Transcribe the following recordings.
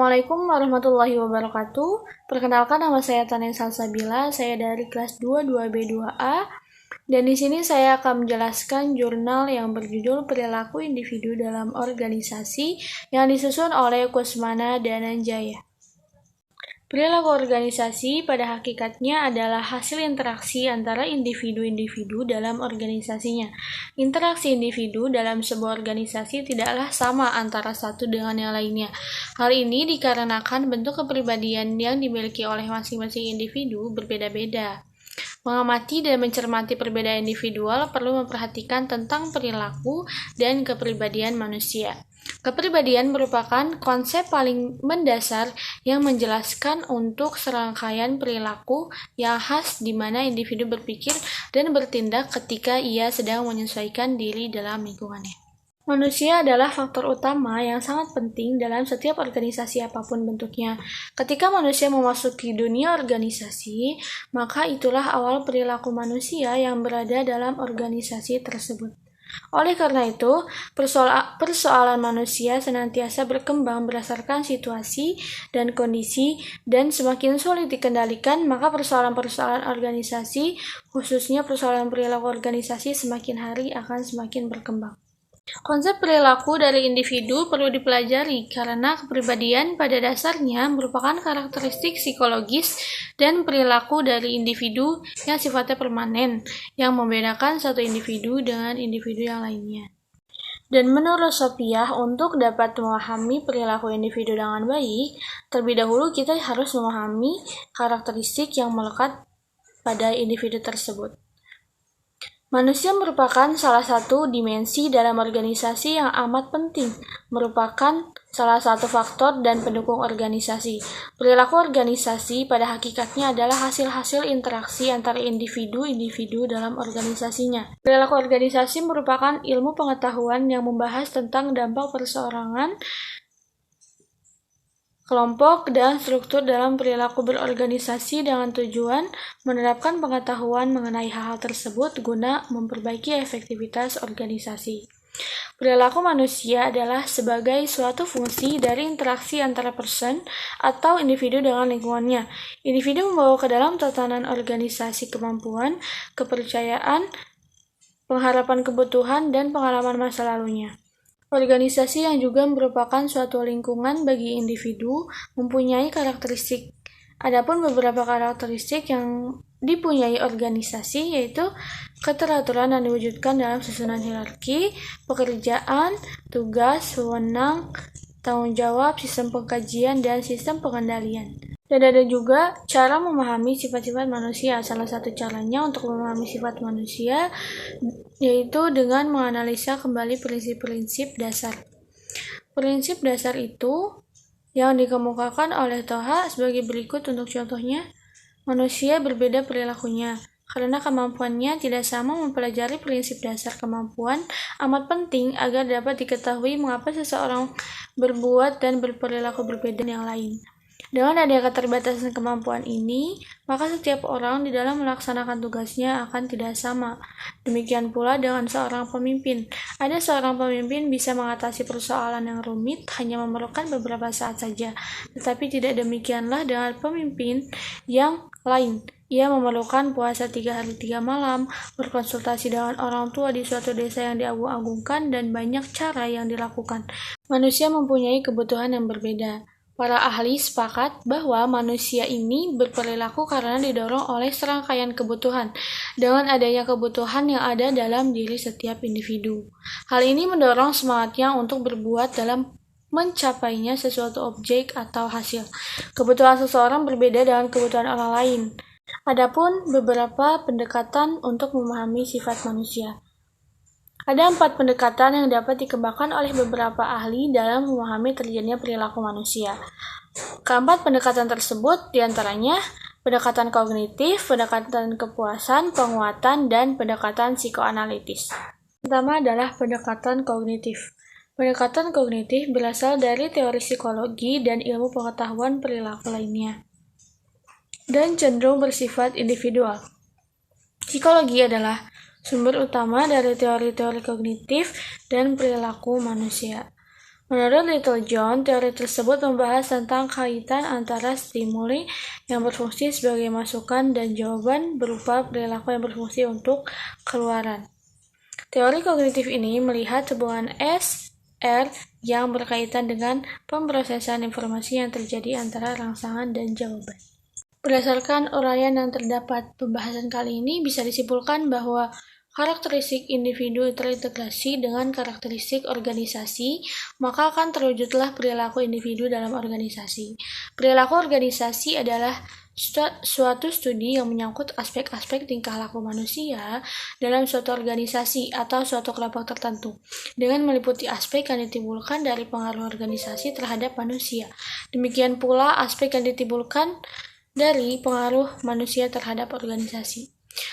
Assalamualaikum warahmatullahi wabarakatuh. Perkenalkan, nama saya Tanin Salsabila. Saya dari kelas 22B2A. Dan di sini saya akan menjelaskan jurnal yang berjudul Perilaku Individu dalam Organisasi yang disusun oleh Kusmana Dananjaya. Perilaku organisasi pada hakikatnya adalah hasil interaksi antara individu-individu dalam organisasinya. Interaksi individu dalam sebuah organisasi tidaklah sama antara satu dengan yang lainnya. Hal ini dikarenakan bentuk kepribadian yang dimiliki oleh masing-masing individu berbeda-beda. Mengamati dan mencermati perbedaan individual perlu memperhatikan tentang perilaku dan kepribadian manusia. Kepribadian merupakan konsep paling mendasar yang menjelaskan untuk serangkaian perilaku yang khas di mana individu berpikir dan bertindak ketika ia sedang menyesuaikan diri dalam lingkungannya. Manusia adalah faktor utama yang sangat penting dalam setiap organisasi apapun bentuknya. Ketika manusia memasuki dunia organisasi, maka itulah awal perilaku manusia yang berada dalam organisasi tersebut. Oleh karena itu, persoalan manusia senantiasa berkembang berdasarkan situasi dan kondisi, dan semakin sulit dikendalikan, maka persoalan-persoalan organisasi, khususnya persoalan perilaku organisasi, semakin hari akan semakin berkembang. Konsep perilaku dari individu perlu dipelajari karena kepribadian pada dasarnya merupakan karakteristik psikologis dan perilaku dari individu yang sifatnya permanen, yang membedakan satu individu dengan individu yang lainnya. Dan menurut Sophia, untuk dapat memahami perilaku individu dengan baik, terlebih dahulu kita harus memahami karakteristik yang melekat pada individu tersebut. Manusia merupakan salah satu dimensi dalam organisasi yang amat penting, merupakan salah satu faktor dan pendukung organisasi. Perilaku organisasi pada hakikatnya adalah hasil-hasil interaksi antara individu-individu dalam organisasinya. Perilaku organisasi merupakan ilmu pengetahuan yang membahas tentang dampak perseorangan, kelompok, dan struktur dalam perilaku berorganisasi dengan tujuan menerapkan pengetahuan mengenai hal-hal tersebut guna memperbaiki efektivitas organisasi. Perilaku manusia adalah sebagai suatu fungsi dari interaksi antara person atau individu dengan lingkungannya. Individu membawa ke dalam tatanan organisasi kemampuan, kepercayaan, pengharapan kebutuhan, dan pengalaman masa lalunya. Organisasi yang juga merupakan suatu lingkungan bagi individu mempunyai karakteristik. Adapun beberapa karakteristik yang dipunyai organisasi yaitu keteraturan yang diwujudkan dalam susunan hierarki, pekerjaan, tugas, wewenang, tanggung jawab, sistem pengkajian, dan sistem pengendalian. Dan ada juga cara memahami sifat-sifat manusia. Salah satu caranya untuk memahami sifat manusia yaitu dengan menganalisa kembali prinsip-prinsip dasar. Prinsip dasar itu yang dikemukakan oleh Toha sebagai berikut untuk contohnya. Manusia berbeda perilakunya. Karena kemampuannya tidak sama, mempelajari prinsip dasar kemampuan amat penting agar dapat diketahui mengapa seseorang berbuat dan berperilaku berbeda dengan yang lain. Dengan adanya keterbatasan kemampuan ini, maka setiap orang di dalam melaksanakan tugasnya akan tidak sama. Demikian pula dengan seorang pemimpin. Ada seorang pemimpin bisa mengatasi persoalan yang rumit hanya memerlukan beberapa saat saja. Tetapi tidak demikianlah dengan pemimpin yang lain. Ia memerlukan puasa 3 hari 3 malam, berkonsultasi dengan orang tua di suatu desa yang diagung-agungkan, dan banyak cara yang dilakukan. Manusia mempunyai kebutuhan yang berbeda. Para ahli sepakat bahwa manusia ini berperilaku karena didorong oleh serangkaian kebutuhan, dengan adanya kebutuhan yang ada dalam diri setiap individu. Hal ini mendorong semangatnya untuk berbuat dalam mencapainya sesuatu objek atau hasil. Kebutuhan seseorang berbeda dengan kebutuhan orang lain. Adapun beberapa pendekatan untuk memahami sifat manusia. Ada 4 pendekatan yang dapat dikembangkan oleh beberapa ahli dalam memahami terjadinya perilaku manusia. Keempat pendekatan tersebut diantaranya pendekatan kognitif, pendekatan kepuasan, penguatan, dan pendekatan psikoanalitis. Pertama adalah pendekatan kognitif. Pendekatan kognitif berasal dari teori psikologi dan ilmu pengetahuan perilaku lainnya, dan cenderung bersifat individual. Psikologi adalah sumber utama dari teori-teori kognitif dan perilaku manusia. Menurut Littlejohn, teori tersebut membahas tentang kaitan antara stimuli yang berfungsi sebagai masukan dan jawaban berupa perilaku yang berfungsi untuk keluaran. Teori kognitif ini melihat hubungan S-R yang berkaitan dengan pemrosesan informasi yang terjadi antara rangsangan dan jawaban. Berdasarkan uraian yang terdapat pembahasan kali ini, bisa disimpulkan bahwa karakteristik individu terintegrasi dengan karakteristik organisasi, maka akan terwujudlah perilaku individu dalam organisasi. Perilaku organisasi adalah suatu studi yang menyangkut aspek-aspek tingkah laku manusia dalam suatu organisasi atau suatu kelompok tertentu, dengan meliputi aspek yang ditimbulkan dari pengaruh organisasi terhadap manusia. Demikian pula aspek yang ditimbulkan dari pengaruh manusia terhadap organisasi.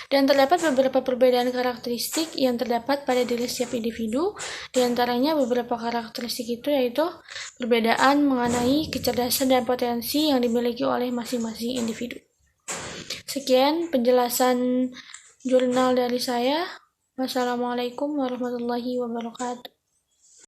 Dan terdapat beberapa perbedaan karakteristik yang terdapat pada diri setiap individu. Di antaranya beberapa karakteristik itu yaitu perbedaan mengenai kecerdasan dan potensi yang dimiliki oleh masing-masing individu. Sekian penjelasan jurnal dari saya. Wassalamualaikum warahmatullahi wabarakatuh.